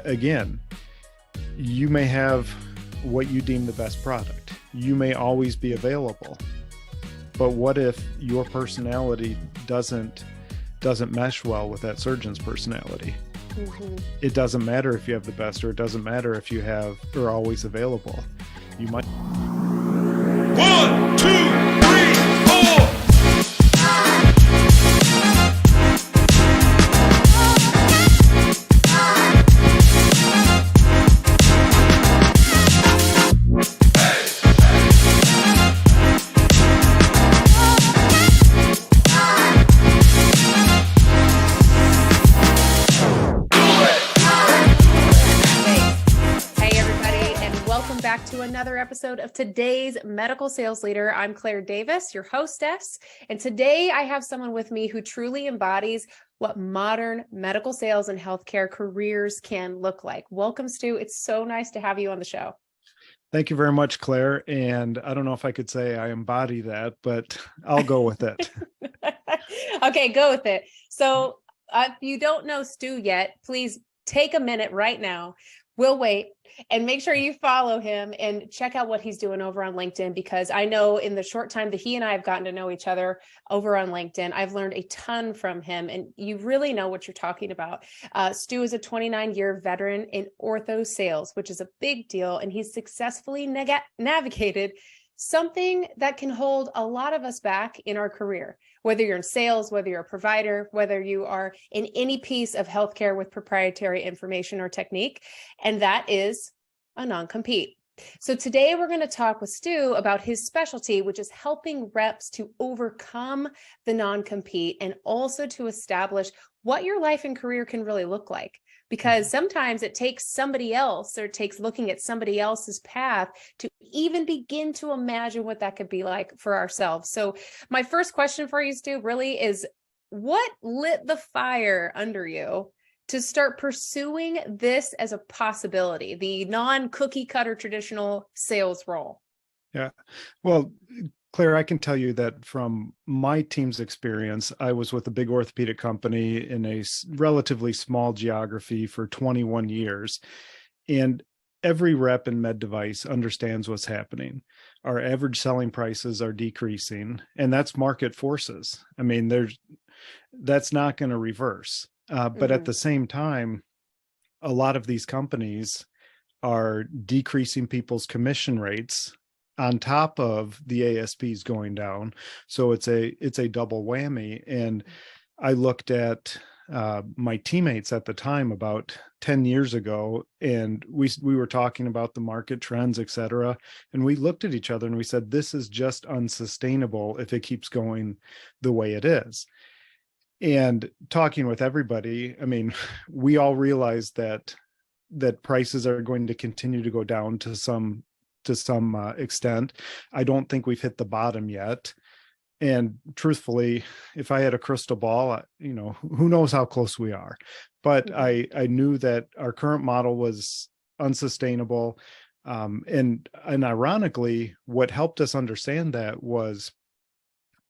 Again, you may have what you deem the best product. You may always be available. But what if your personality doesn't mesh well with that surgeon's personality? Mm-hmm. It doesn't matter if you have the best, or it doesn't matter if you are always available. You might. 1, 2, 3, 4. To another episode of today's Medical Sales Leader. I'm Claire Davis, your hostess, and today I have someone with me who truly embodies what modern medical sales and healthcare careers can look like. Welcome, Stu. It's so nice to have you on the show. Thank you very much, Claire. And I don't know if I could say I embody that, but I'll go with it. Okay, go with it. So if you don't know Stu yet, please take a minute right now. We'll wait and make sure you follow him and check out what he's doing over on LinkedIn, because I know in the short time that he and I have gotten to know each other over on LinkedIn, I've learned a ton from him, and you really know what you're talking about. Stu is a 29-year veteran in ortho sales, which is a big deal, and he's successfully navigated something that can hold a lot of us back in our career, whether you're in sales, whether you're a provider, whether you are in any piece of healthcare with proprietary information or technique, and that is a non-compete. So today we're going to talk with Stu about his specialty, which is helping reps to overcome the non-compete and also to establish what your life and career can really look like. Because sometimes it takes somebody else, or it takes looking at somebody else's path to even begin to imagine what that could be like for ourselves. So my first question for you, Stu, really is, what lit the fire under you to start pursuing this as a possibility, the non-cookie cutter traditional sales role? Yeah, well, Claire, I can tell you that from my team's experience, I was with a big orthopedic company in a relatively small geography for 21 years. And every rep in med device understands what's happening. Our average selling prices are decreasing, and that's market forces. I mean, that's not going to reverse. But at the same time, a lot of these companies are decreasing people's commission rates on top of the ASPs going down. So it's a double whammy. And I looked at my teammates at the time about 10 years ago, and we were talking about the market trends, et cetera. And we looked at each other and we said, this is just unsustainable if it keeps going the way it is. And talking with everybody, I mean, we all realize that prices are going to continue to go down to some extent. I don't think we've hit the bottom yet. And truthfully, if I had a crystal ball, who knows how close we are. But I knew that our current model was unsustainable. And ironically, what helped us understand that was,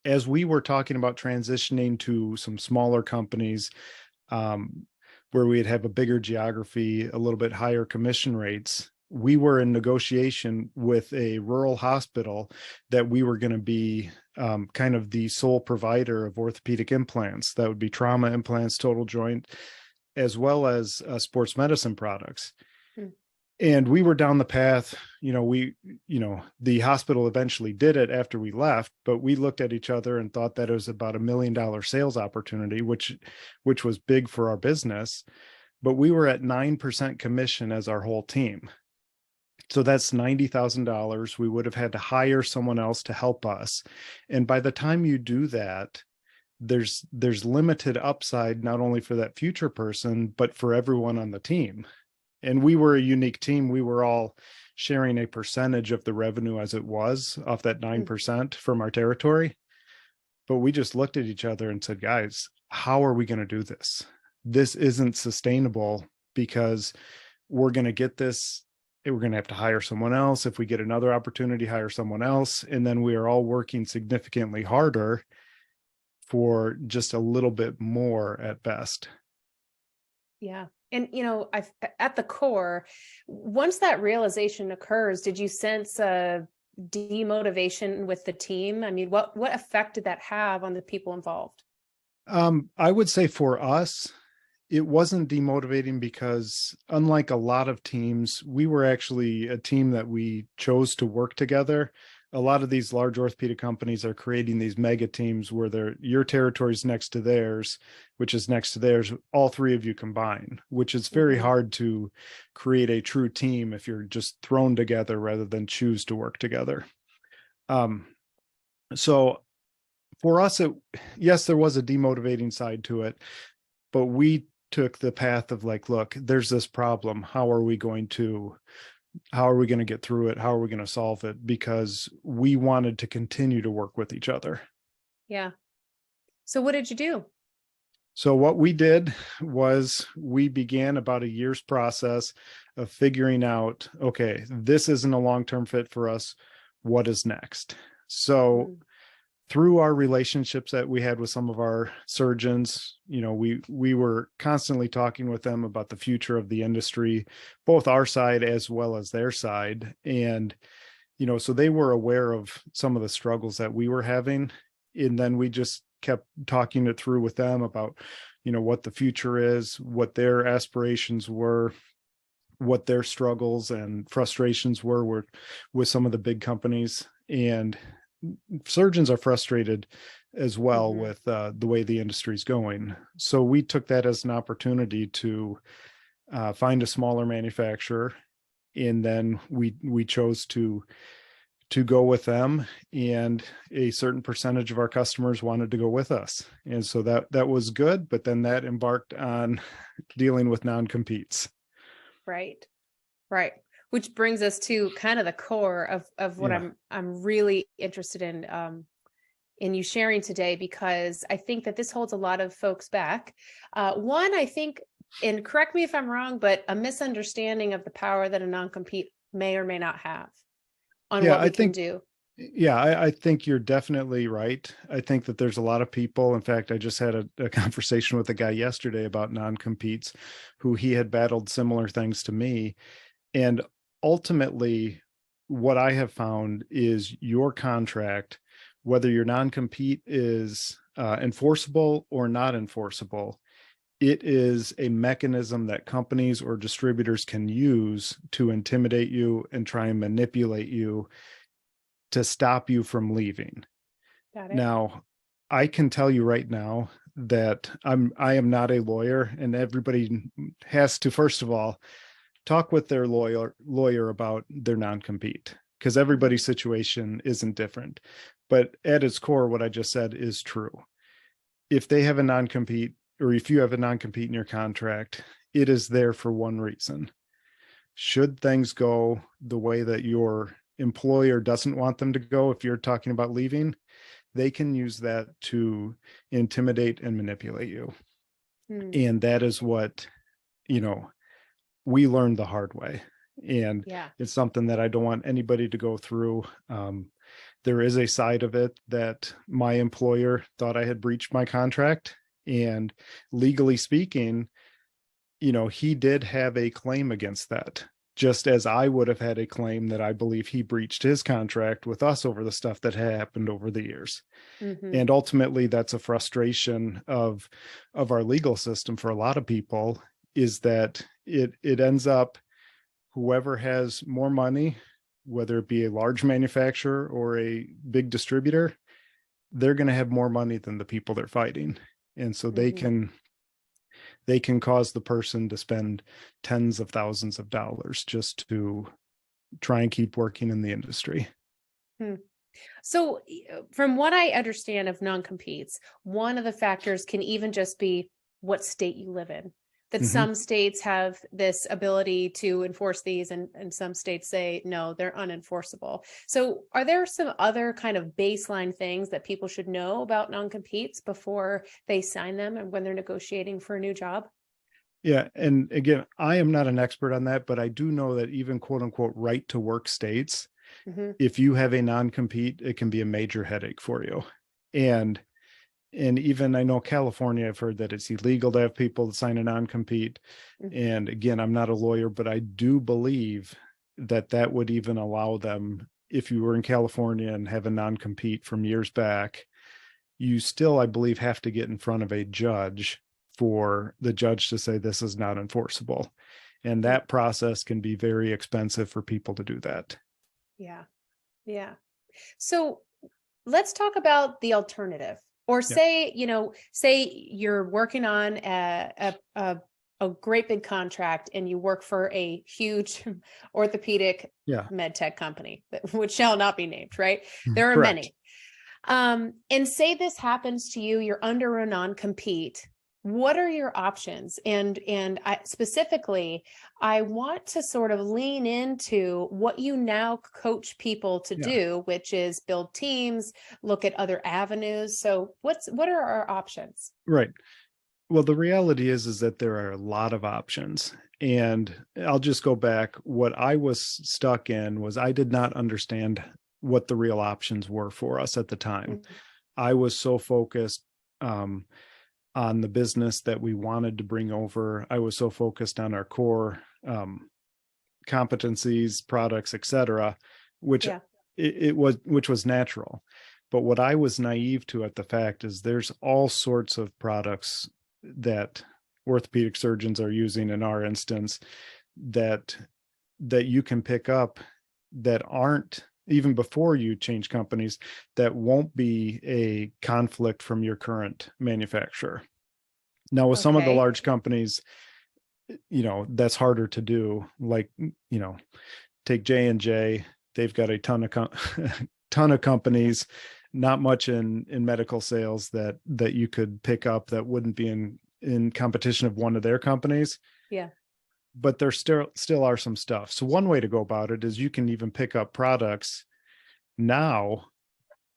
as we were talking about transitioning to some smaller companies, where we'd have a bigger geography, a little bit higher commission rates, we were in negotiation with a rural hospital that we were going to be kind of the sole provider of orthopedic implants. That would be trauma implants, total joint, as well as sports medicine products. And we were down the path, the hospital eventually did it after we left, but we looked at each other and thought that it was about $1 million sales opportunity, which was big for our business. But we were at 9% commission as our whole team. So that's $90,000. We would have had to hire someone else to help us. And by the time you do that, there's limited upside, not only for that future person, but for everyone on the team. And we were a unique team. We were all sharing a percentage of the revenue as it was off that 9% from our territory. But we just looked at each other and said, guys, how are we going to do this? This isn't sustainable, because we're going to get this. We're going to have to hire someone else. If we get another opportunity, hire someone else. And then we are all working significantly harder for just a little bit more at best. Yeah. And, at the core, once that realization occurs, did you sense a demotivation with the team? I mean, what effect did that have on the people involved? I would say for us, it wasn't demotivating, because unlike a lot of teams, we were actually a team that we chose to work together. A lot of these large orthopedic companies are creating these mega teams where your territory's next to theirs, which is next to theirs, all three of you combine, which is very hard to create a true team if you're just thrown together rather than choose to work together. So for us, yes, there was a demotivating side to it, but we took the path of like, look, there's this problem. How are we going to get through it? How are we going to solve it? Because we wanted to continue to work with each other. Yeah. So what did you do? So what we did was we began about a year's process of figuring out, okay, this isn't a long-term fit for us. What is next? So through our relationships that we had with some of our surgeons, we were constantly talking with them about the future of the industry, both our side as well as their side. And, so they were aware of some of the struggles that we were having. And then we just kept talking it through with them about, what the future is, what their aspirations were, what their struggles and frustrations were with some of the big companies. And surgeons are frustrated as well with the way the industry is going. So we took that as an opportunity to find a smaller manufacturer, and then we chose to go with them, and a certain percentage of our customers wanted to go with us. And so that was good, but then that embarked on dealing with non-competes. Right. Which brings us to kind of the core of what I'm really interested in you sharing today, because I think that this holds a lot of folks back. One, I think, and correct me if I'm wrong, but a misunderstanding of the power that a non-compete may or may not have on what we can do. Yeah, I think you're definitely right. I think that there's a lot of people. In fact, I just had a conversation with a guy yesterday about non-competes who he had battled similar things to me. And ultimately, what I have found is your contract, whether your non-compete is enforceable or not enforceable, it is a mechanism that companies or distributors can use to intimidate you and try and manipulate you to stop you from leaving. Got it. Now, I can tell you right now that I am not a lawyer, and everybody has to, first of all, talk with their lawyer about their non-compete, because everybody's situation isn't different. But at its core, what I just said is true. If they have a non-compete, or if you have a non-compete in your contract, it is there for one reason. Should things go the way that your employer doesn't want them to go, if you're talking about leaving, they can use that to intimidate and manipulate you. And that is what, we learned the hard way. And it's something that I don't want anybody to go through. There is a side of it that my employer thought I had breached my contract, and legally speaking, he did have a claim against that, just as I would have had a claim that I believe he breached his contract with us over the stuff that had happened over the years. And ultimately, that's a frustration of our legal system for a lot of people, is that it ends up whoever has more money, whether it be a large manufacturer or a big distributor, they're going to have more money than the people they're fighting. And so they can cause the person to spend tens of thousands of dollars just to try and keep working in the industry. So from what I understand of non-competes, one of the factors can even just be what state you live in. That some states have this ability to enforce these and some states say, no, they're unenforceable. So are there some other kind of baseline things that people should know about non-competes before they sign them and when they're negotiating for a new job? Yeah. And again, I am not an expert on that, but I do know that even quote unquote right to work states, if you have a non-compete, it can be a major headache for you. And even I know California, I've heard that it's illegal to have people sign a non-compete. And again, I'm not a lawyer, but I do believe that that would even allow them, if you were in California and have a non-compete from years back, you still, I believe, have to get in front of a judge for the judge to say this is not enforceable. And that process can be very expensive for people to do that. Yeah. Yeah. So let's talk about the alternative. Or say, say you're working on a great big contract and you work for a huge orthopedic med tech company, which shall not be named, right? There are many. And say this happens to you, you're under a non-compete. What are your options? And specifically, I want to sort of lean into what you now coach people to do, which is build teams, look at other avenues. So what are our options? Right. Well, the reality is that there are a lot of options. And I'll just go back. What I was stuck in was I did not understand what the real options were for us at the time. I was so focused on the business that we wanted to bring over. I was so focused on our core competencies, products, etc., which which was natural. But what I was naive to at the fact is there's all sorts of products that orthopedic surgeons are using in our instance that you can pick up that aren't, even before you change companies, that won't be a conflict from your current manufacturer. Now, with some of the large companies, that's harder to do. Like, take J&J, they've got a ton of companies, not much in medical sales that you could pick up that wouldn't be in competition of one of their companies. Yeah. But there still are some stuff. So one way to go about it is you can even pick up products now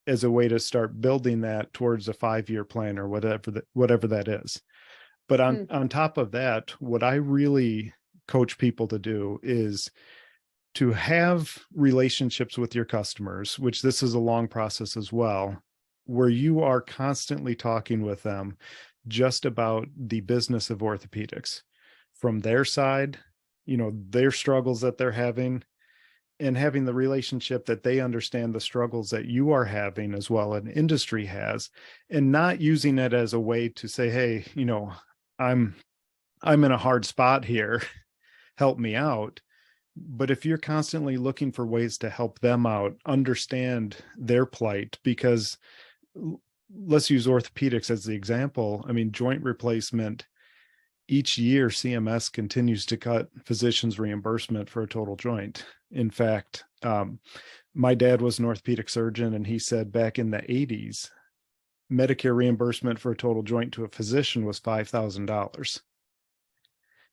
as a way to start building that towards a 5-year plan or whatever that is. But on top of that, what I really coach people to do is to have relationships with your customers, which this is a long process as well, where you are constantly talking with them just about the business of orthopedics from their side, their struggles that they're having, and having the relationship that they understand the struggles that you are having as well, and industry has, and not using it as a way to say, hey, I'm in a hard spot here, help me out. But if you're constantly looking for ways to help them out, understand their plight, because let's use orthopedics as the example. I mean, joint replacement, each year CMS continues to cut physicians' reimbursement for a total joint. In fact, my dad was an orthopedic surgeon, and he said back in the 80s, Medicare reimbursement for a total joint to a physician was $5,000.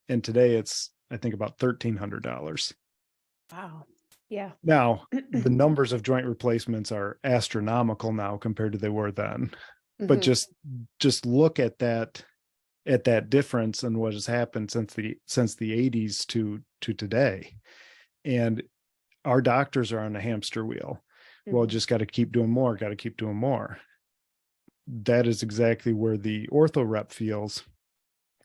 And today it's, I think, about $1,300. Wow. Yeah. Now, the numbers of joint replacements are astronomical now compared to they were then. But just look at that difference and what has happened since the 80s to today. And our doctors are on a hamster wheel. Well, just got to keep doing more, got to keep doing more. That is exactly where the ortho rep feels.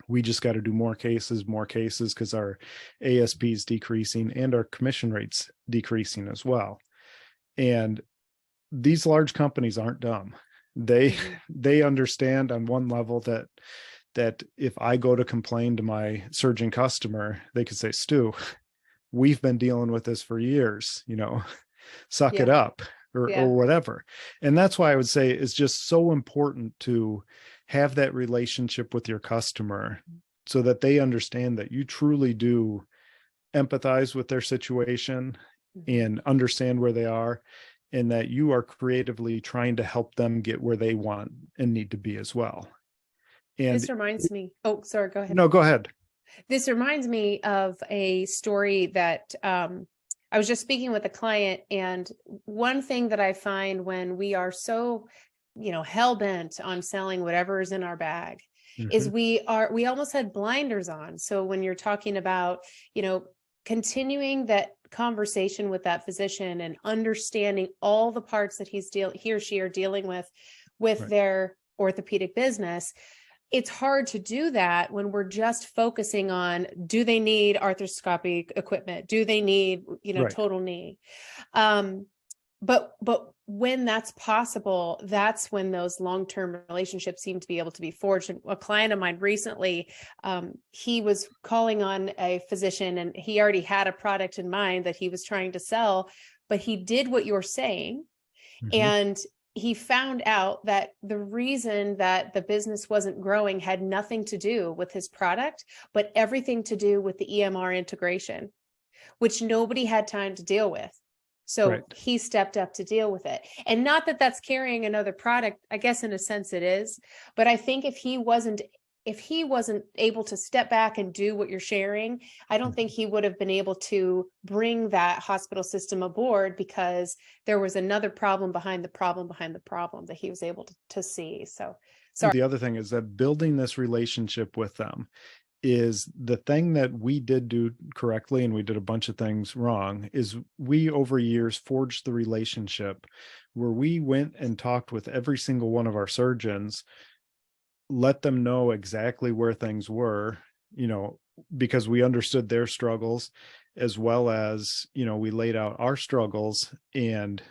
We just got to do more cases because our ASP is decreasing and our commission rates decreasing as well. And these large companies aren't dumb. They understand on one level that if I go to complain to my surgeon customer, they could say, Stu, we've been dealing with this for years, suck it Yeah. up, Yeah. or whatever. And that's why I would say it's just so important to have that relationship with your customer so that they understand that you truly do empathize with their situation Mhm. and understand where they are, and that you are creatively trying to help them get where they want and need to be as well. And This reminds me, oh, sorry, go ahead. no, go ahead. This reminds me of a story that I was just speaking with a client, and one thing that I find when we are so, hell bent on selling whatever is in our bag is Mhm. we almost had blinders on. So when you're talking about, continuing that conversation with that physician and understanding all the parts that he or she are dealing with Right. their orthopedic business, it's hard to do that when we're just focusing on, do they need arthroscopic equipment? Do they need, Right. total knee? But when that's possible, that's when those long-term relationships seem to be able to be forged. And a client of mine recently, he was calling on a physician and he already had a product in mind that he was trying to sell, but he did what you're saying. Mhm. And he found out that the reason that the business wasn't growing had nothing to do with his product, but everything to do with the EMR integration, which nobody had time to deal with. So Right. he stepped up to deal with it. And not that that's carrying another product, I guess in a sense it is, but I think if he wasn't able to step back and do what you're sharing, I don't think he would have been able to bring that hospital system aboard, because there was another problem behind the problem that he was able to see. So sorry. The other thing is that building this relationship with them is the thing that we did do correctly, and we did a bunch of things wrong, is we over years forged the relationship where we went and talked with every single one of our surgeons, let them know exactly where things were, because we understood their struggles, as well as, we laid out our struggles, and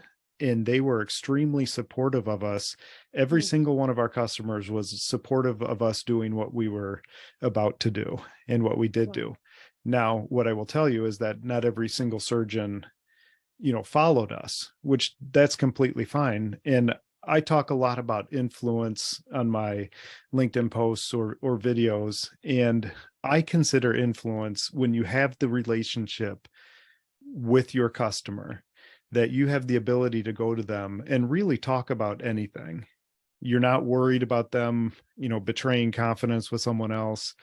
they were extremely supportive of us. Every single one of our customers was supportive of us doing what we were about to do and what we did do. Now, what I will tell you is that not every single surgeon, followed us, which that's completely fine. And I talk a lot about influence on my LinkedIn posts or videos. And I consider influence when you have the relationship with your customer, that you have the ability to go to them and really talk about anything. You're not worried about them, betraying confidence with someone else.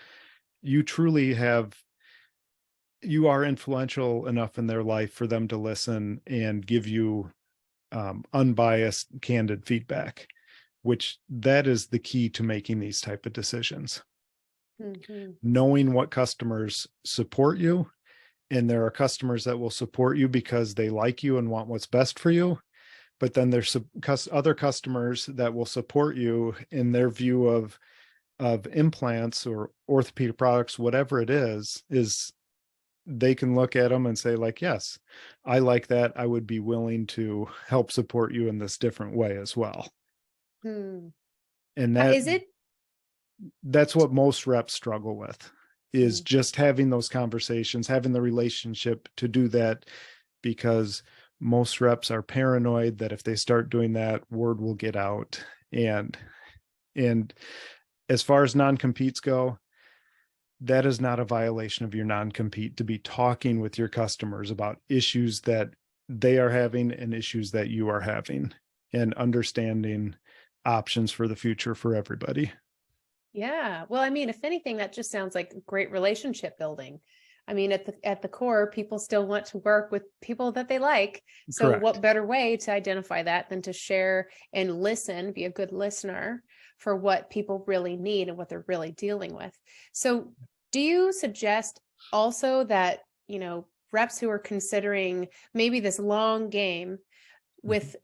You truly you are influential enough in their life for them to listen and give you unbiased, candid feedback, which that is the key to making these type of decisions. Mm-hmm. Knowing what customers support you, and there are customers that will support you because they like you and want what's best for you. But then there's other customers that will support you in their view of implants or orthopedic products, whatever it is they can look at them and say, like, yes, I like that. I would be willing to help support you in this different way as well. Hmm. And Is it? that's what most reps struggle with, is Hmm. just having those conversations, having the relationship to do that, because most reps are paranoid that if they start doing that, word will get out. And as far as non-competes go, that is not a violation of your non-compete to be talking with your customers about issues that they are having and issues that you are having, and understanding options for the future for everybody. Yeah. Well, I mean, if anything, that just sounds like great relationship building. I mean, at the core, people still want to work with people that they like. So Correct. what better way to identify that than to share and listen, be a good listener for what people really need and what they're really dealing with. So do you suggest also that, reps who are considering maybe this long game with,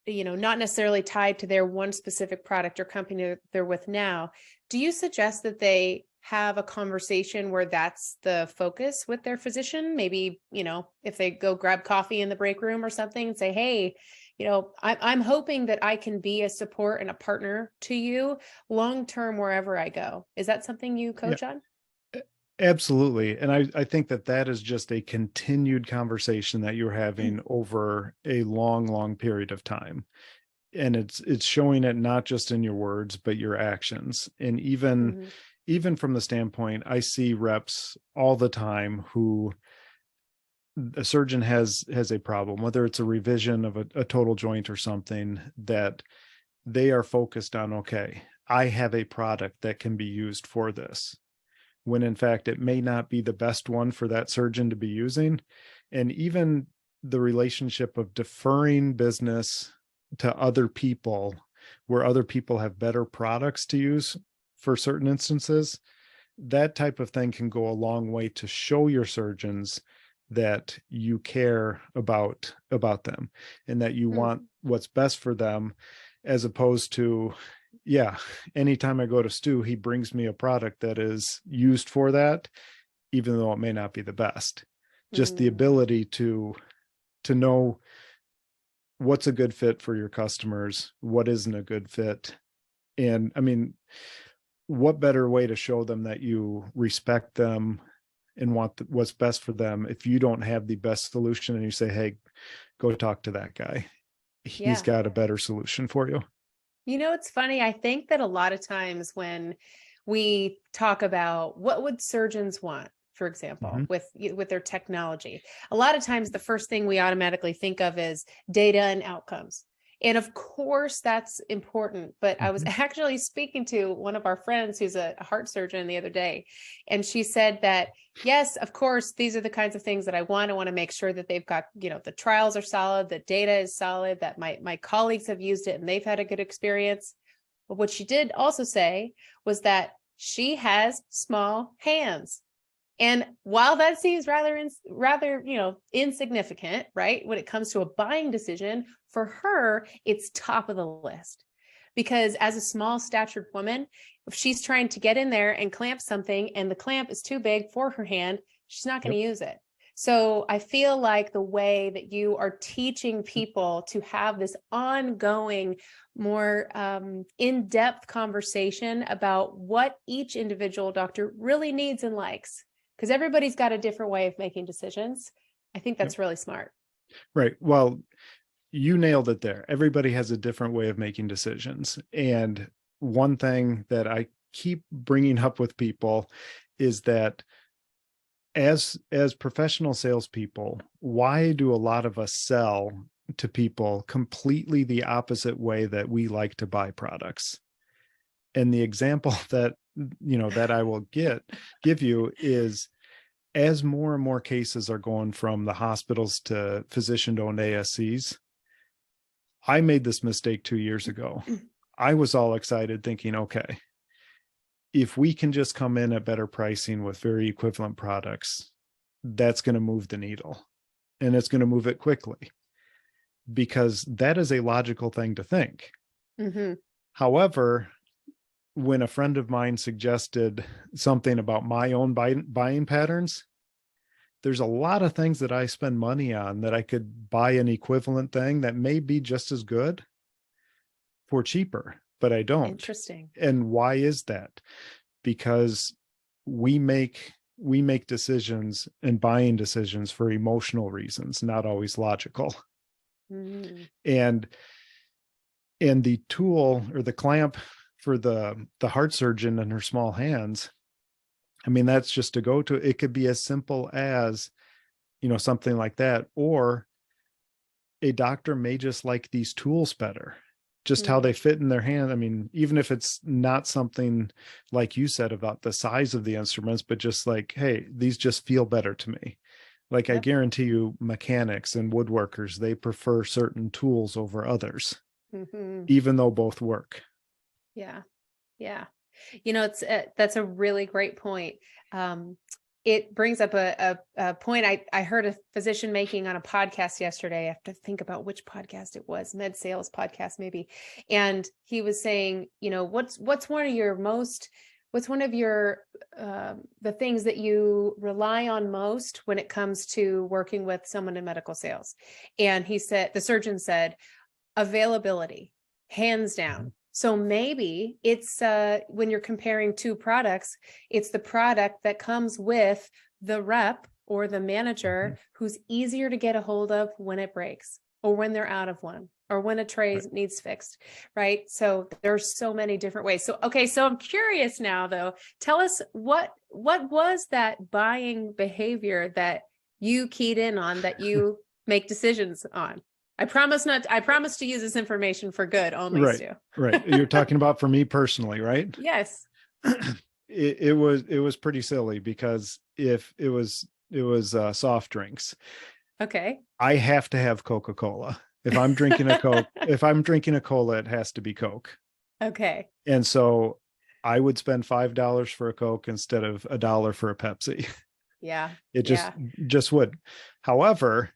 not necessarily tied to their one specific product or company they're with now, do you suggest that they have a conversation where that's the focus with their physician? Maybe, if they go grab coffee in the break room or something and say, hey, I'm hoping that I can be a support and a partner to you long-term wherever I go. Is that something you coach on? Absolutely. And I think that that is just a continued conversation that you're having over a long, long period of time. And it's showing it not just in your words, but your actions. And Mhm. even from the standpoint, I see reps all the time who a surgeon has a problem, whether it's a revision of a total joint or something, that they are focused on, okay, I have a product that can be used for this, when in fact it may not be the best one for that surgeon to be using. And even the relationship of deferring business to other people, where other people have better products to use for certain instances, that type of thing can go a long way to show your surgeons that you care about them and that you want Mhm. what's best for them, as opposed to, yeah, anytime I go to Stu, he brings me a product that is used for that, even though it may not be the best. Just the Mhm. ability to know what's a good fit for your customers, what isn't a good fit. And I mean, what better way to show them that you respect them and want what's best for them if you don't have the best solution and you say, hey, go talk to that guy, he's Yeah. got a better solution for you. It's funny. I think that a lot of times when we talk about what would surgeons want, for example, Mhm. with their technology, a lot of times the first thing we automatically think of is data and outcomes. And of course, that's important. But I was Mhm. actually speaking to one of our friends who's a heart surgeon the other day, and she said that, yes, of course, these are the kinds of things that I want. I want to make sure that they've got, the trials are solid, the data is solid, that my colleagues have used it and they've had a good experience. But what she did also say was that she has small hands. And while that seems rather insignificant, right, when it comes to a buying decision, for her, it's top of the list. Because as a small statured woman, if she's trying to get in there and clamp something and the clamp is too big for her hand, she's not going Yep. to use it. So I feel like the way that you are teaching people to have this ongoing, more in-depth conversation about what each individual doctor really needs and likes, because everybody's got a different way of making decisions. I think Yep. that's really smart. Right. Well, you nailed it there. Everybody has a different way of making decisions. And one thing that I keep bringing up with people is that as professional salespeople, why do a lot of us sell to people completely the opposite way that we like to buy products? And the example that I will give you is, as more and more cases are going from the hospitals to physician-owned ASCs, I made this mistake 2 years ago. I was all excited thinking, okay, if we can just come in at better pricing with very equivalent products, that's going to move the needle, and it's going to move it quickly, because that is a logical thing to think. Mm-hmm. However, when a friend of mine suggested something about my own buying patterns, there's a lot of things that I spend money on that I could buy an equivalent thing that may be just as good for cheaper, but I don't. Interesting. And why is that? Because we make decisions and buying decisions for emotional reasons, not always logical. Mm-hmm. And the tool or the clamp for the heart surgeon and her small hands, I mean, that's just to go to. It could be as simple as, something like that, or a doctor may just like these tools better, just how they fit in their hand. I mean, even if it's not something like you said about the size of the instruments, but just like, hey, these just feel better to me. Like, I Yep. guarantee you, mechanics and woodworkers, they prefer certain tools over others, Mm-hmm. even though both work. Yeah. Yeah. It's that's a really great point. It brings up a point I heard a physician making on a podcast yesterday. I have to think about which podcast it was, Med Sales podcast maybe. And he was saying, what's one of your the things that you rely on most when it comes to working with someone in medical sales? And the surgeon said, availability, hands down. So maybe it's when you're comparing two products, it's the product that comes with the rep or the manager who's easier to get a hold of when it breaks or when they're out of one or when a tray needs fixed, right? So there's so many different ways. So, okay, so I'm curious now though, tell us what was that buying behavior that you keyed in on that you make decisions on? I promise to use this information for good only, Right. Stu. Right. You're talking about for me personally, right? Yes. It was pretty silly because if it was soft drinks, Okay. I have to have Coca-Cola. If I'm drinking a Coke, if I'm drinking a cola, it has to be Coke. Okay. And so I would spend $5 for a Coke instead of $1 for a Pepsi. Yeah. It just would. However,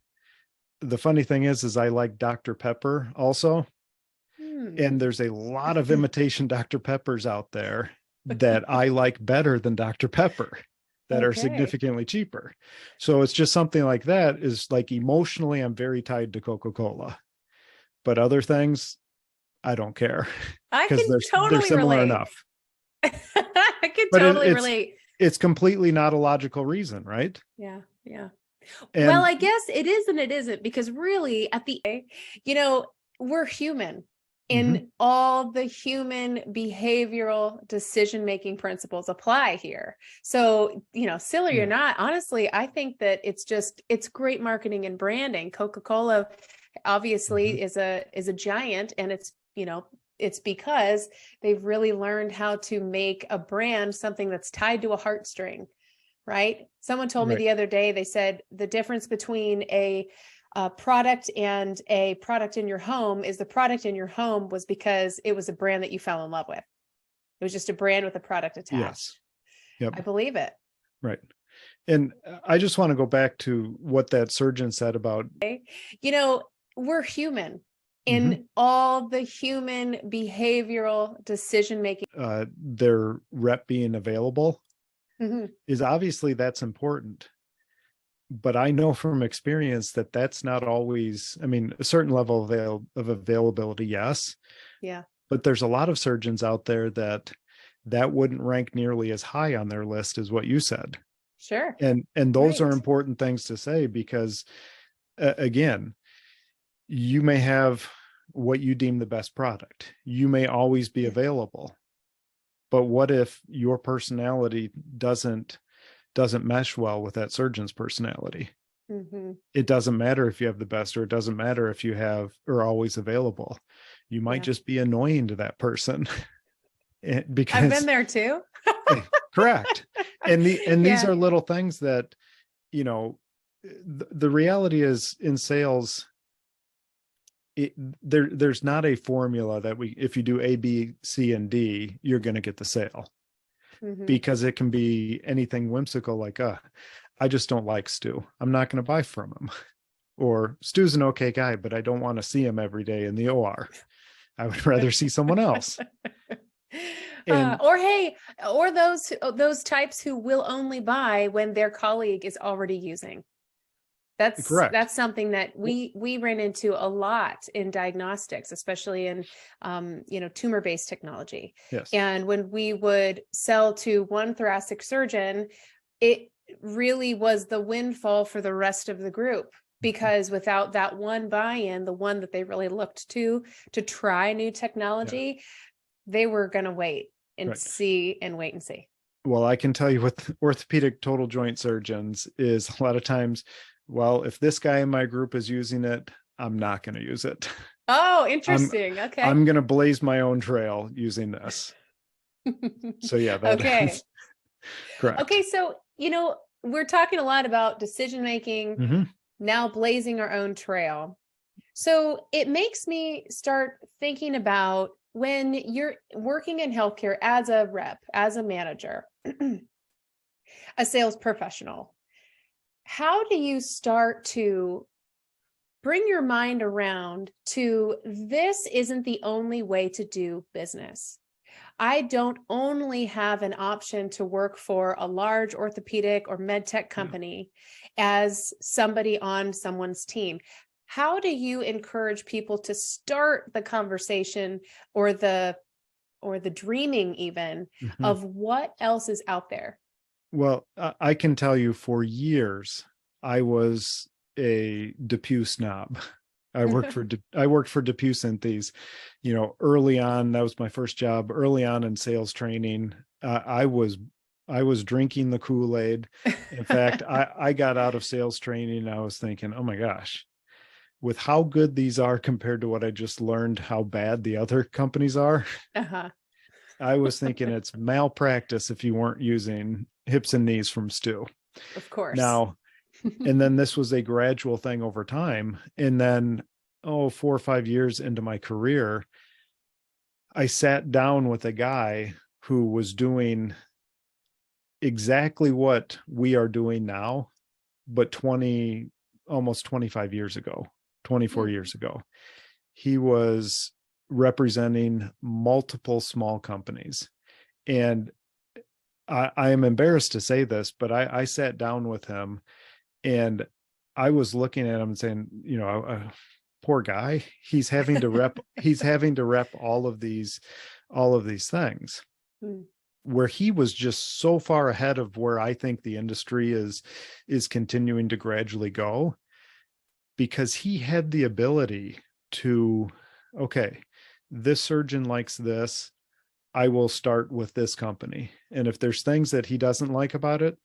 the funny thing is I like Dr. Pepper also. And there's a lot of imitation Dr. Peppers out there that I like better than Dr. Pepper that are significantly cheaper. So it's just something like that is like emotionally, I'm very tied to Coca-Cola, but other things, I don't care. I can totally they're similar relate. enough. I can But totally relate. It's completely not a logical reason, right? Yeah. Yeah. And well, I guess it is and it isn't, because really at the end, we're human. And all the human behavioral decision-making principles apply here. So, silly or not, honestly, I think that it's great marketing and branding. Coca-Cola obviously is a giant, and it's because they've really learned how to make a brand something that's tied to a heartstring, right? Someone told me the other day, they said the difference between a product and a product in your home is the product in your home was because it was a brand that you fell in love with. It was just a brand with a product attached. Yes. Yep. I believe it. Right. And I just want to go back to what that surgeon said about, we're human. In all the human behavioral decision-making. Their rep being available is obviously that's important. But I know from experience that that's not always, a certain level of availability, yes. Yeah. But there's a lot of surgeons out there that wouldn't rank nearly as high on their list as what you said. Sure. And those are important things to say because, again, you may have what you deem the best product. You may always be available. But what if your personality doesn't mesh well with that surgeon's personality? It doesn't matter if you have the best, or it doesn't matter if you are always available. You might just be annoying to that person. Because I've been there too. Correct. And these are little things that, the reality is in sales, there's not a formula that if you do A, B, C, and D, you're going to get the sale. Because it can be anything whimsical like, I just don't like Stu. I'm not going to buy from him. Or Stu's an okay guy, but I don't want to see him every day in the OR. I would rather see someone else. Or those types who will only buy when their colleague is already using. That's something that we ran into a lot in diagnostics, especially in tumor-based technology. Yes. And when we would sell to one thoracic surgeon, it really was the windfall for the rest of the group, because without that one buy-in, the one that they really looked to try new technology, they were going to wait and see and wait and see. Well, I can tell you with orthopedic total joint surgeons is a lot of times, well, if this guy in my group is using it, I'm not going to use it. Oh, interesting. Okay. I'm going to blaze my own trail using this. So yeah, that is correct. Okay. So, we're talking a lot about decision-making, now blazing our own trail. So it makes me start thinking about when you're working in healthcare as a rep, as a manager, a sales professional. How do you start to bring your mind around to this isn't the only way to do business? I don't only have an option to work for a large orthopedic or med tech company as somebody on someone's team. How do you encourage people to start the conversation or the or the dreaming even Mhm. of what else is out there? Well, I can tell you for years, I was a Depew snob. I worked for Depew Synthes, early on. That was my first job. Early on in sales training, I was drinking the Kool-Aid. In fact, I got out of sales training. I was thinking, oh my gosh, with how good these are compared to what I just learned, how bad the other companies are. Uh-huh. I was thinking it's malpractice if you weren't using hips and knees from Stu. Of course. Now, and then this was a gradual thing over time. And then, 4 or 5 years into my career, I sat down with a guy who was doing exactly what we are doing now, but almost 25 years ago, 24 Hmm. years ago. He was representing multiple small companies. And I am embarrassed to say this, but I sat down with him and I was looking at him and saying, poor guy, he's having to rep all of these things, Hmm. where he was just so far ahead of where I think the industry is continuing to gradually go, because he had the ability to, okay, this surgeon likes this, I will start with this company. And if there's things that he doesn't like about it,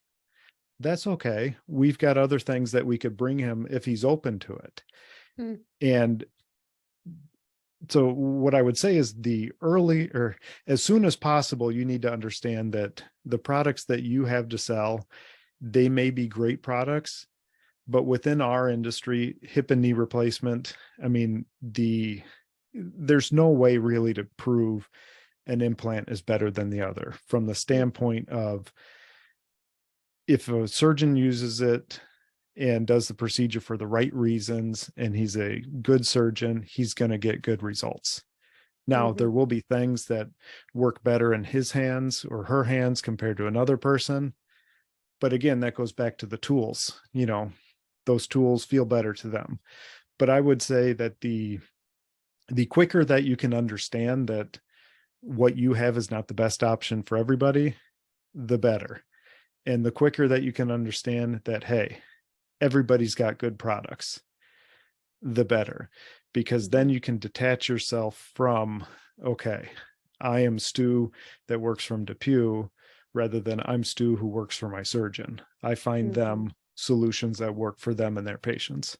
that's okay. We've got other things that we could bring him if he's open to it. Hmm. And so what I would say is as soon as possible, you need to understand that the products that you have to sell, they may be great products, but within our industry, hip and knee replacement, I mean, there's no way really to prove an implant is better than the other from the standpoint of, if a surgeon uses it and does the procedure for the right reasons, and he's a good surgeon, he's going to get good results. Now, Mhm. there will be things that work better in his hands or her hands compared to another person. But again, that goes back to the tools, those tools feel better to them. But I would say that the quicker that you can understand that what you have is not the best option for everybody, the better. And the quicker that you can understand that, hey, everybody's got good products, the better, because then Mhm. you can detach yourself from, okay, I am Stu that works from Depew, rather than I'm Stu who works for my surgeon. I find Mhm. them solutions that work for them and their patients.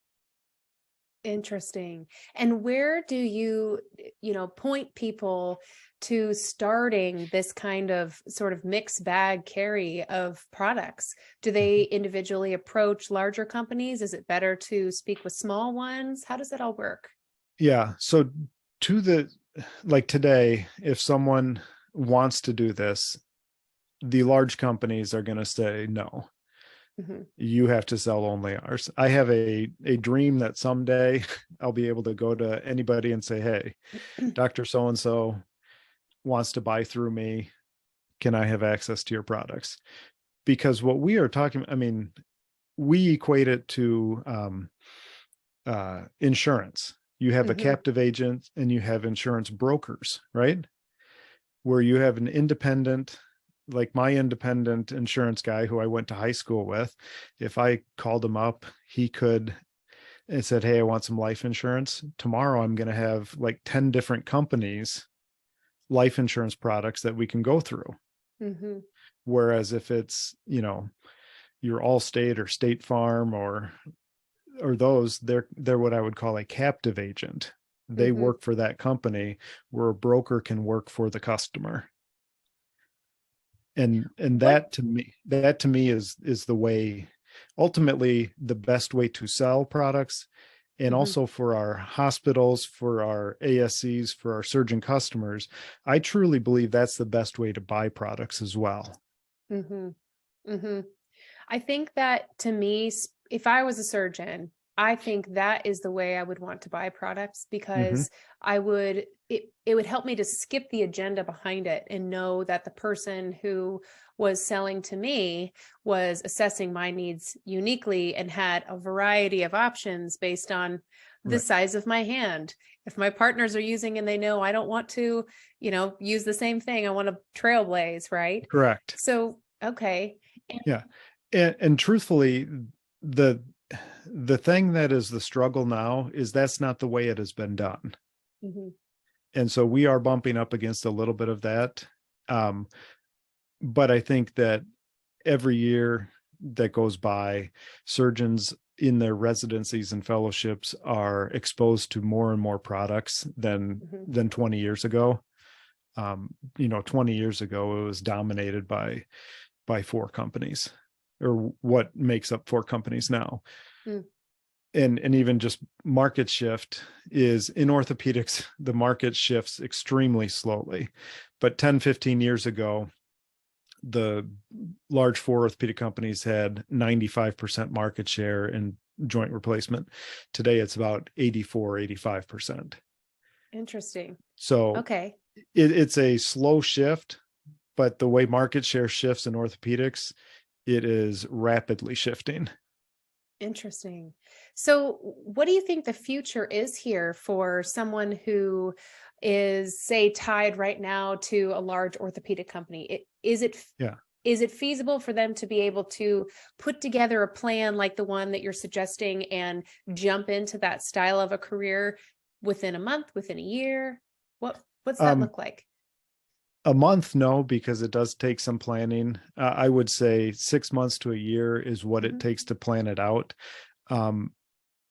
Interesting. And where do you, point people to starting this kind of sort of mixed bag carry of products? Do they individually approach larger companies? Is it better to speak with small ones? How does that all work? Yeah. So like today, if someone wants to do this, the large companies are going to say, no, Mhm. you have to sell only ours. I have a dream that someday I'll be able to go to anybody and say, hey, Dr. So-and-so wants to buy through me. Can I have access to your products? Because what we are talking, I mean, we equate it to insurance. You have a Mhm. captive agent and you have insurance brokers, right? Where you have an independent, like my independent insurance guy who I went to high school with. If I called him up, he could and said, hey, I want some life insurance. Tomorrow I'm going to have like 10 different companies, life insurance products that we can go through. Mhm. Whereas if it's, your Allstate or State Farm or those, they're what I would call a captive agent. They Mhm. work for that company, where a broker can work for the customer. And What? that to me is the way, ultimately the best way to sell products. And Mhm. also for our hospitals, for our ASCs, for our surgeon customers, I truly believe that's the best way to buy products as well. Mhm. Mhm. I think that to me, if I was a surgeon, I think that is the way I would want to buy products, Mm-hmm. because it would help me to skip the agenda behind it and know that the person who was selling to me was assessing my needs uniquely and had a variety of options based on the Right. size of my hand. If my partners are using and they know I don't want to, use the same thing, I want to trailblaze, right? Correct. So, okay. Yeah. And truthfully, the the thing that is the struggle now is that's not the way it has been done. Mhm. And so we are bumping up against a little bit of that. But I think that every year that goes by, surgeons in their residencies and fellowships are exposed to more and more products Mhm. than 20 years ago. 20 years ago, it was dominated by 4 companies, or what makes up 4 companies now. Mm. And even just market shift is in orthopedics, the market shifts extremely slowly. But 10-15 years ago, the large 4 orthopedic companies had 95% market share in joint replacement. Today it's about 84-85%. Interesting. So Okay. it's a slow shift, but the way market share shifts in orthopedics, it is rapidly shifting. Interesting. So, what do you think the future is here for someone who is, say, tied right now to a large orthopedic company? Yeah. Is it feasible for them to be able to put together a plan like the one that you're suggesting and jump into that style of a career within a month, within a year? What's that look like? A month, no, because it does take some planning. I would say 6 months to a year is what it Mhm. takes to plan it out.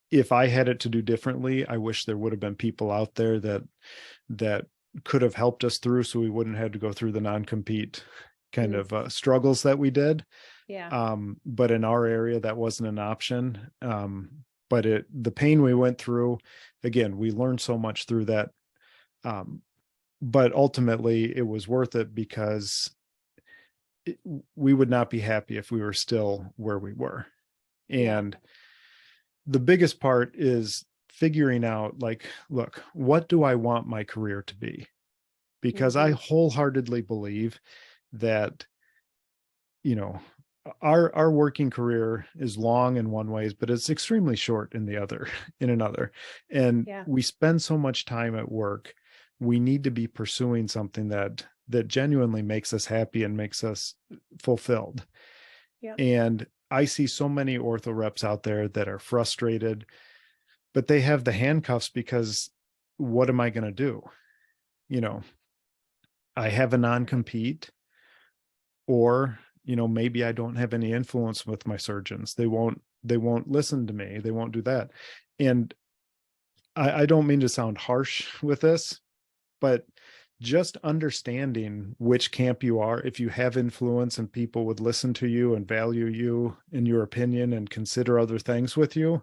If I had it to do differently, I wish there would have been people out there that could have helped us through, so we wouldn't have to go through the non-compete kind Mm. of struggles that we did. Yeah. But in our area, that wasn't an option. But the pain we went through, again, we learned so much through that. But ultimately it was worth it, because we would not be happy if we were still where we were. Yeah. And the biggest part is figuring out, like, look, what do I want my career to be? Because I Mhm. wholeheartedly believe that, our working career is long in one ways, but it's extremely short in another. And Yeah. we spend so much time at work. We need to be pursuing something that genuinely makes us happy and makes us fulfilled. Yeah. And I see so many ortho reps out there that are frustrated, but they have the handcuffs because what am I going to do? I have a non-compete, or, maybe I don't have any influence with my surgeons. They won't listen to me. They won't do that. And I don't mean to sound harsh with this, but just understanding which camp you are, if you have influence and people would listen to you and value you in your opinion and consider other things with you,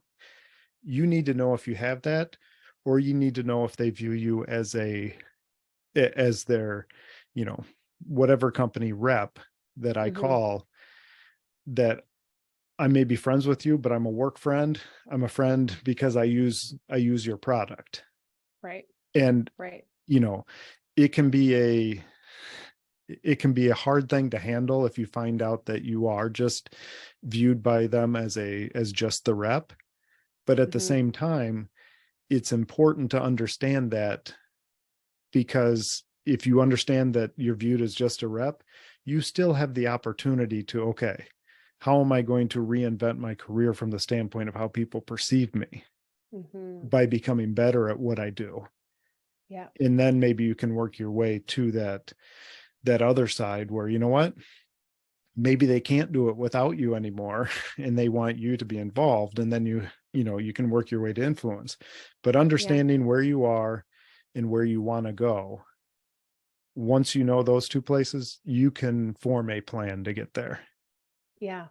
you need to know if you have that, or you need to know if they view you as their, whatever company rep that I Mhm. call, that I may be friends with you, but I'm a work friend. I'm a friend because I use your product. Right. And, Right. you know, it can be a hard thing to handle if you find out that you are just viewed by them as just the rep. But at the Mhm. same time, it's important to understand that, because if you understand that you're viewed as just a rep, you still have the opportunity to, okay, how am I going to reinvent my career from the standpoint of how people perceive me Mhm. by becoming better at what I do? Yeah. And then maybe you can work your way to that other side where, you know what, maybe they can't do it without you anymore and they want you to be involved, and then you can work your way to influence. But Yeah. understanding where you are and where you want to go, once you know those two places, you can form a plan to get there. Yeah.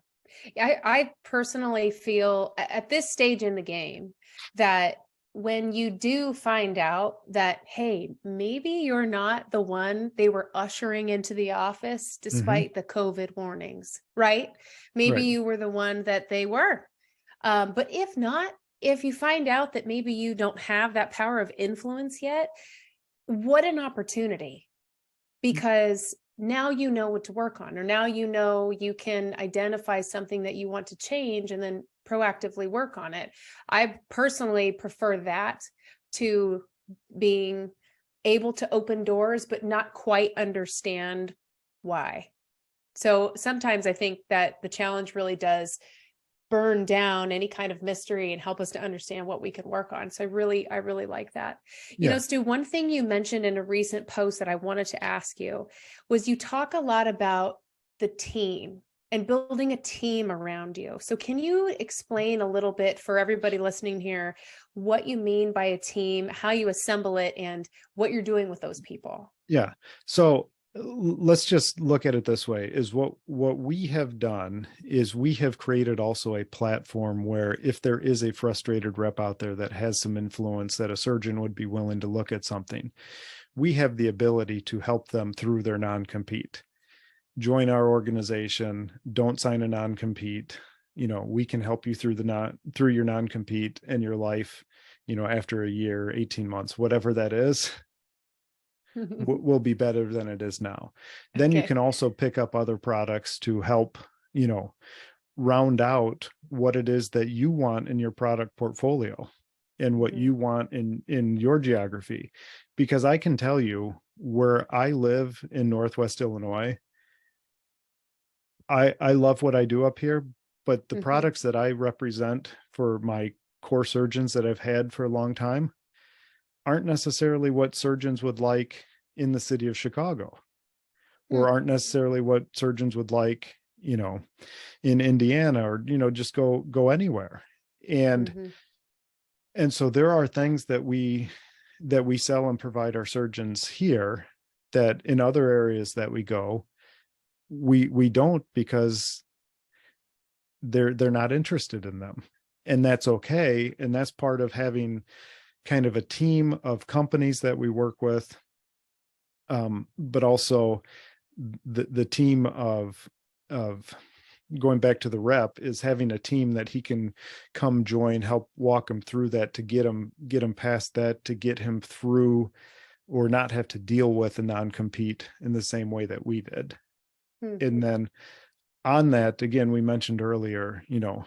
I personally feel at this stage in the game that when you do find out that, hey, maybe you're not the one they were ushering into the office Mm-hmm. despite the COVID warnings, right? Maybe Right. you were the one that they were. But if not, if you find out that maybe you don't have that power of influence yet, what an opportunity, because now you know what to work on, or now you know you can identify something that you want to change and then proactively work on it. I personally prefer that to being able to open doors, but not quite understand why. So sometimes I think that the challenge really does burn down any kind of mystery and help us to understand what we can work on. So I really like that. You know, Stu, one thing you mentioned in a recent post that I wanted to ask you was you talk a lot about the team and building a team around you. So can you explain a little bit for everybody listening here, what you mean by a team, how you assemble it, and what you're doing with those people? Yeah. So let's just look at it this way, is what we have done is we have created also a platform where if there is a frustrated rep out there that has some influence that a surgeon would be willing to look at something, we have the ability to help them through their non-compete. Join our organization, don't sign a non-compete. You know, we can help you through your non-compete and your life, you know, after a year, 18 months, whatever that is, will be better than it is now. Then you can also pick up other products to help, you know, round out what it is that you want in your product portfolio and what you want in your geography. Because I can tell you, where I live in Northwest Illinois, I love what I do up here, but the products that I represent for my core surgeons that I've had for a long time aren't necessarily what surgeons would like in the city of Chicago, or aren't necessarily what surgeons would like, you know, in Indiana, or, you know, just go anywhere. And so there are things that we sell and provide our surgeons here that in other areas that we go, we don't, because they're not interested in them. And that's okay. And that's part of having kind of a team of companies that we work with, but also the team of going back to the rep is having a team that he can come join, help walk him through that, to get him past that, to get him through or not have to deal with a non-compete in the same way that we did. And then on that, again, we mentioned earlier, you know,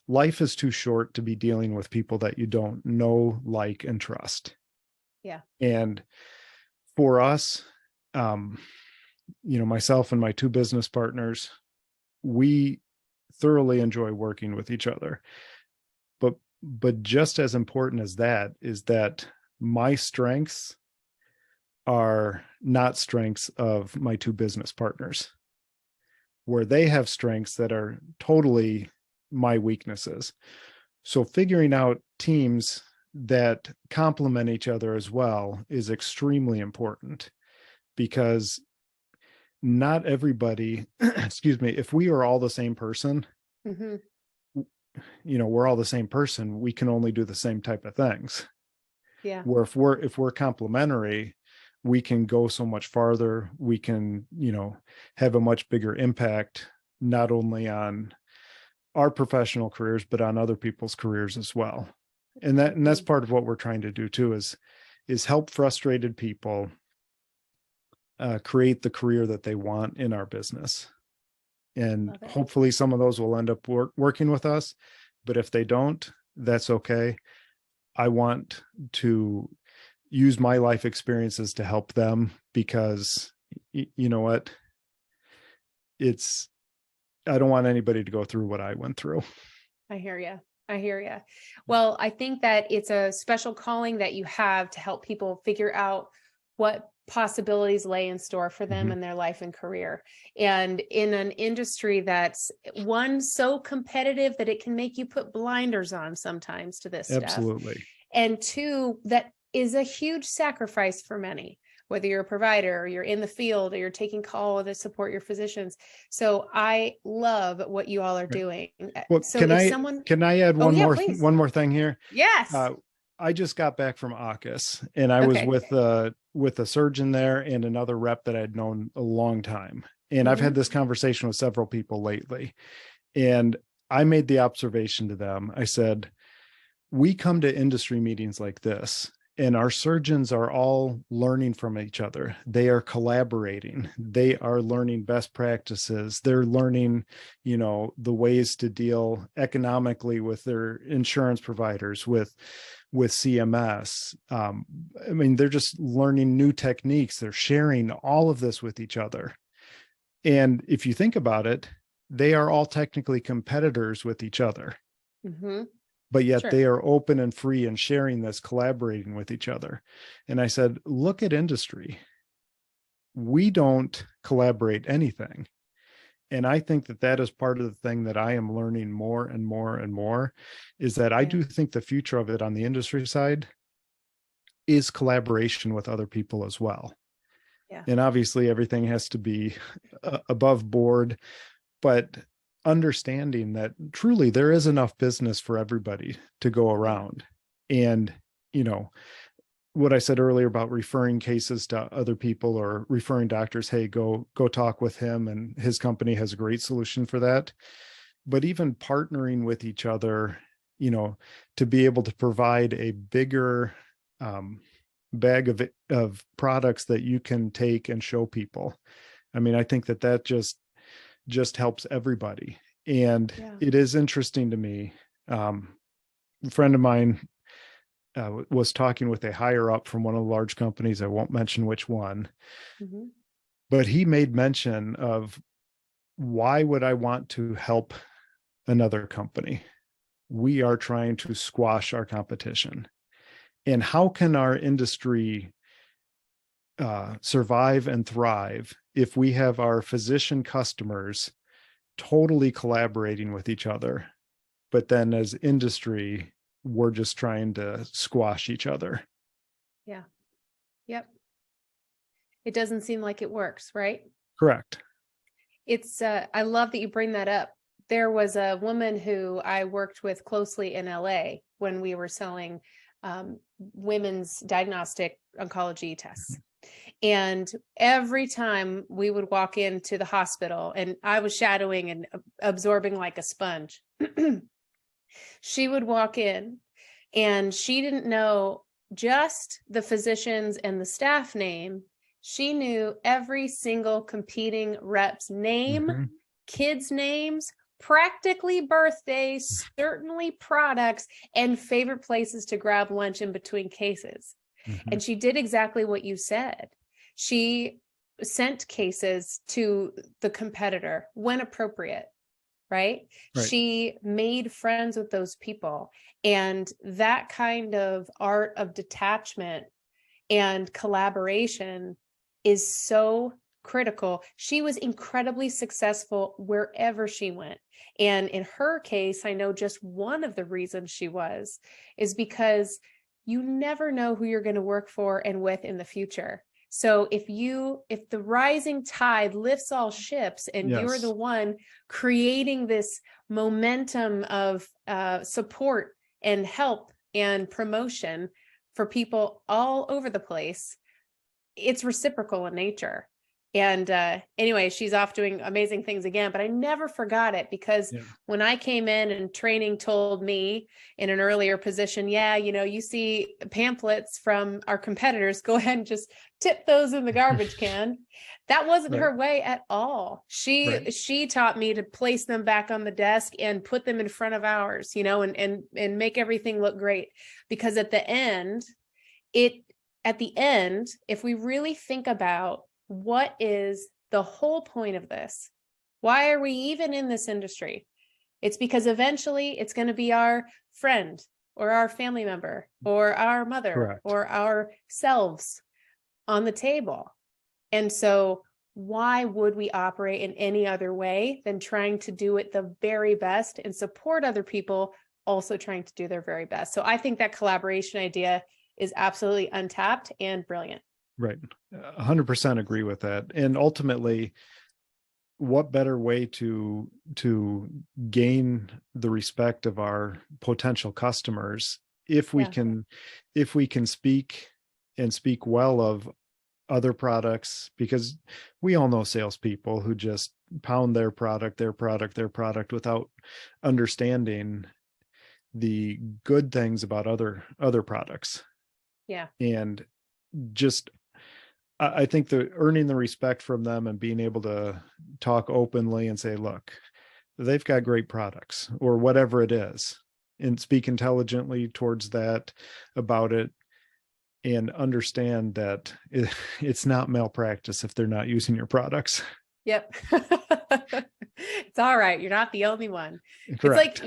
life is too short to be dealing with people that you don't know, like, and trust. Yeah. And for us, you know, myself and my two business partners, we thoroughly enjoy working with each other. But just as important as that is that my strengths are not strengths of my two business partners, where they have strengths that are totally my weaknesses. So figuring out teams that complement each other as well is extremely important, because not everybody, excuse me, if we are all the same person, you know, we're all the same person, we can only do the same type of things. Yeah. Where if we're complementary, we can go so much farther. We can, you know, have a much bigger impact, not only on our professional careers, but on other people's careers as well. And that's part of what we're trying to do too, is help frustrated people create the career that they want in our business. And hopefully some of those will end up working with us, but if they don't, that's okay. I want to use my life experiences to help them, because you know what, I don't want anybody to go through what I went through. I hear you. Well, I think that it's a special calling that you have to help people figure out what possibilities lay in store for them in their life and career. And in an industry that's, one, so competitive that it can make you put blinders on sometimes to this Absolutely. stuff. And two, that is a huge sacrifice for many, whether you're a provider or you're in the field or you're taking call to support your physicians. So I love what you all are doing. Well, so can I add one more thing here? Yes. I just got back from AUKUS, and I was with a surgeon there and another rep that I'd known a long time. And I've had this conversation with several people lately. And I made the observation to them. I said, we come to industry meetings like this, and our surgeons are all learning from each other. They are collaborating. They are learning best practices. They're learning, the ways to deal economically with their insurance providers, with CMS. They're just learning new techniques. They're sharing all of this with each other. And if you think about it, they are all technically competitors with each other. Mm-hmm. But yet Sure. they are open and free and sharing this, collaborating with each other. And I said, look at industry. We don't collaborate anything. And I think that is part of the thing that I am learning more and more and more, is that I do think the future of it on the industry side is collaboration with other people as well. Yeah. And obviously everything has to be above board, but understanding that truly there is enough business for everybody to go around. And, what I said earlier about referring cases to other people or referring doctors, hey, go talk with him, and his company has a great solution for that. But even partnering with each other, to be able to provide a bigger bag of products that you can take and show people. I think that just helps everybody. And it is interesting to me. A friend of mine was talking with a higher up from one of the large companies. I won't mention which one, but he made mention of, why would I want to help another company? We are trying to squash our competition. And how can our industry survive and thrive if we have our physician customers totally collaborating with each other, but then as industry, we're just trying to squash each other? Yeah. Yep. It doesn't seem like it works, right? Correct. It's I love that you bring that up. There was a woman who I worked with closely in LA when we were selling women's diagnostic oncology tests. And every time we would walk into the hospital, and I was shadowing and absorbing like a sponge, she would walk in and she didn't know just the physicians and the staff name. She knew every single competing rep's name, kids' names, practically birthdays, certainly products, and favorite places to grab lunch in between cases. And she did exactly what you said. She sent cases to the competitor when appropriate, right? She made friends with those people. And that kind of art of detachment and collaboration is so critical. She was incredibly successful wherever she went. And in her case, I know just one of the reasons she was is because you never know who you're going to work for and with in the future. So if the rising tide lifts all ships, and you're the one creating this momentum of support and help and promotion for people all over the place, it's reciprocal in nature. And anyway, she's off doing amazing things again, but I never forgot it, because when I came in and training told me in an earlier position, you see pamphlets from our competitors, go ahead and just tip those in the garbage can. That wasn't her way at all. She taught me to place them back on the desk and put them in front of ours, and make everything look great. Because at the end, if we really think about what is the whole point of this, why are we even in this industry? It's because eventually it's going to be our friend or our family member or our mother or ourselves on the table. And so why would we operate in any other way than trying to do it the very best and support other people also trying to do their very best? So I think that collaboration idea is absolutely untapped and brilliant. Right. 100% agree with that. And ultimately, what better way to gain the respect of our potential customers if we can speak well of other products? Because we all know salespeople who just pound their product without understanding the good things about other products. Yeah. And just, I think the earning the respect from them and being able to talk openly and say, look, they've got great products or whatever it is, and speak intelligently towards that about it, and understand that it's not malpractice if they're not using your products. Yep. It's all right. You're not the only one. Correct.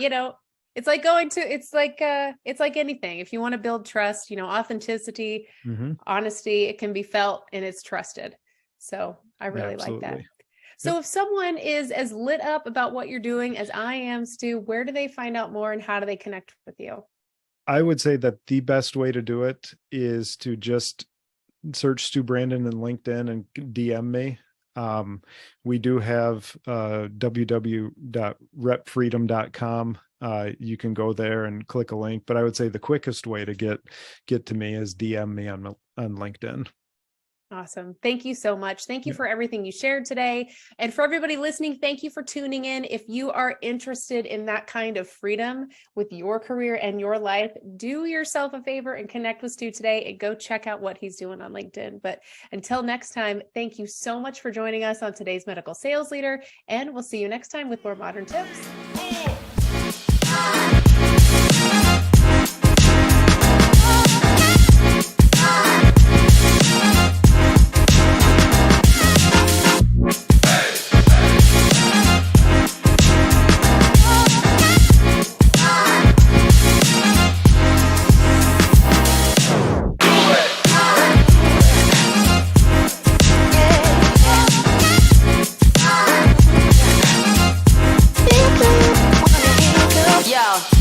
It's like, it's like it's like anything. If you want to build trust, authenticity, honesty, it can be felt and it's trusted. So I really like that. So if someone is as lit up about what you're doing as I am, Stu, where do they find out more and how do they connect with you? I would say that the best way to do it is to just search Stu Brandon in LinkedIn and DM me. We do have www.repfreedom.com. You can go there and click a link, but I would say the quickest way to get to me is DM me on LinkedIn. Awesome. Thank you so much. Thank you for everything you shared today. And for everybody listening, thank you for tuning in. If you are interested in that kind of freedom with your career and your life, do yourself a favor and connect with Stu today and go check out what he's doing on LinkedIn. But until next time, thank you so much for joining us on today's Medical Sales Leader, and we'll see you next time with more modern tips. Yo.